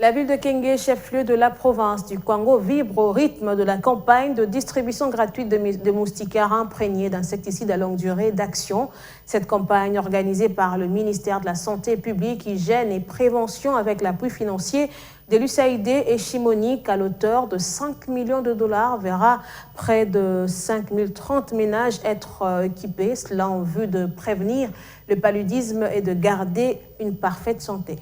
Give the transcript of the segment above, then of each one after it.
La ville de Kenge, chef-lieu de la province du Kwango, vibre au rythme de la campagne de distribution gratuite de moustiquaires imprégnés d'insecticides à longue durée d'action. Cette campagne organisée par le ministère de la Santé publique, Hygiène et Prévention avec l'appui financier de l'USAID et Chimonique à l'auteur de 5 millions de dollars verra près de 5030 ménages être équipés, cela en vue de prévenir le paludisme et de garder une parfaite santé.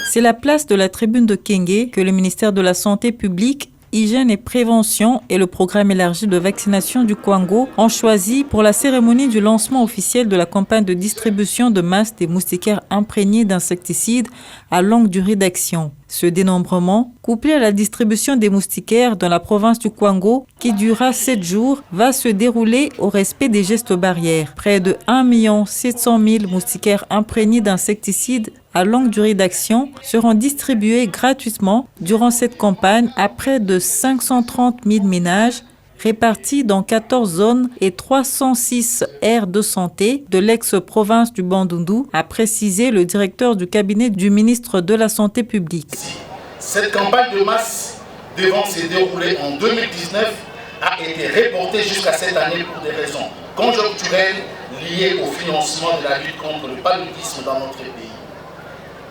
C'est la place de la tribune de Kenge que le ministère de la Santé publique, Hygiène et Prévention et le programme élargi de vaccination du Kwango ont choisi pour la cérémonie du lancement officiel de la campagne de distribution de masse des moustiquaires imprégnés d'insecticides à longue durée d'action. Ce dénombrement, couplé à la distribution des moustiquaires dans la province du Kwango, qui durera 7 jours, va se dérouler au respect des gestes barrières. Près de 1 700 000 moustiquaires imprégnés d'insecticides à longue durée d'action seront distribués gratuitement durant cette campagne à près de 530 000 ménages répartis dans 14 zones et 306 aires de santé de l'ex-province du Bandundu, a précisé le directeur du cabinet du ministre de la Santé publique. Cette campagne de masse devant se dérouler en 2019 a été reportée jusqu'à cette année pour des raisons conjoncturelles liées au financement de la lutte contre le paludisme dans notre pays.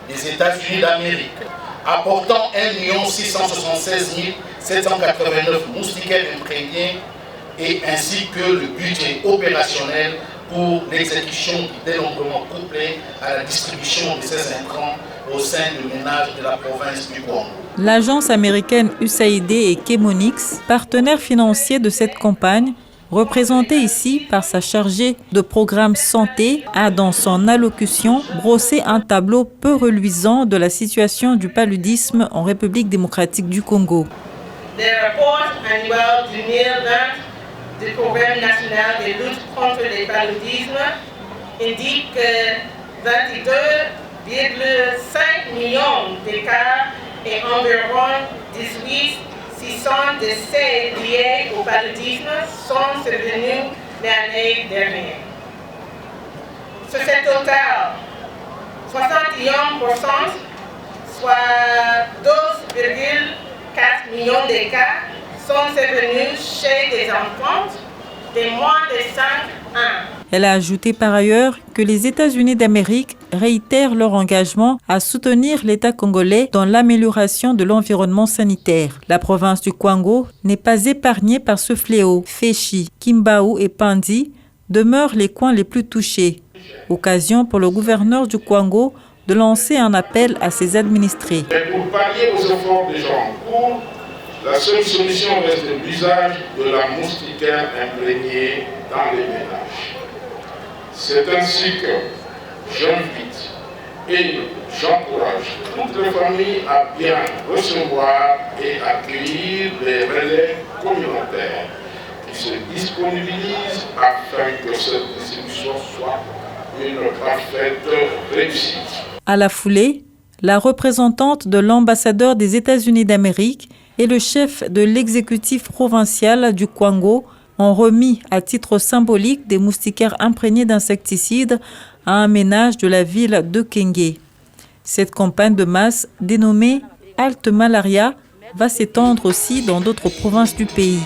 Les États-Unis d'Amérique, apportant 1 676 789 moustiquaires imprégnés et ainsi que le budget opérationnel pour l'exécution du dénombrement couplé à la distribution de ces intrants au sein de ménages de la province du Congo. L'agence américaine USAID et Chemonix, partenaire financier de cette campagne, représentée ici par sa chargée de programme santé, a dans son allocution brossé un tableau peu reluisant de la situation du paludisme en République démocratique du Congo. Le rapport annuel 2020 du programme national de lutte contre le paludisme indique que 22,5 millions de cas et environ 600 décès liés au paludisme sont survenus l'année dernière. Sur ce total, 61%, soit 12,4 millions de cas, sont survenus chez des enfants de moins de 5 ans. Elle a ajouté par ailleurs que les États-Unis d'Amérique réitèrent leur engagement à soutenir l'État congolais dans l'amélioration de l'environnement sanitaire. La province du Kwango n'est pas épargnée par ce fléau. Féchi, Kimbao et Pandi demeurent les coins les plus touchés. Occasion pour le gouverneur du Kwango de lancer un appel à ses administrés. Mais pour pallier aux efforts déjà en cours, la seule solution reste l'usage de la moustiquaire imprégnée dans les ménages. C'est ainsi que j'invite et j'encourage toutes les familles à bien recevoir et accueillir les relais communautaires qui se disponibilisent afin que cette distribution soit une parfaite réussite. À la foulée, la représentante de l'ambassadeur des États-Unis d'Amérique et le chef de l'exécutif provincial du Kwango ont remis à titre symbolique des moustiquaires imprégnés d'insecticides à un ménage de la ville de Kenge. Cette campagne de masse, dénommée Halte Malaria, va s'étendre aussi dans d'autres provinces du pays.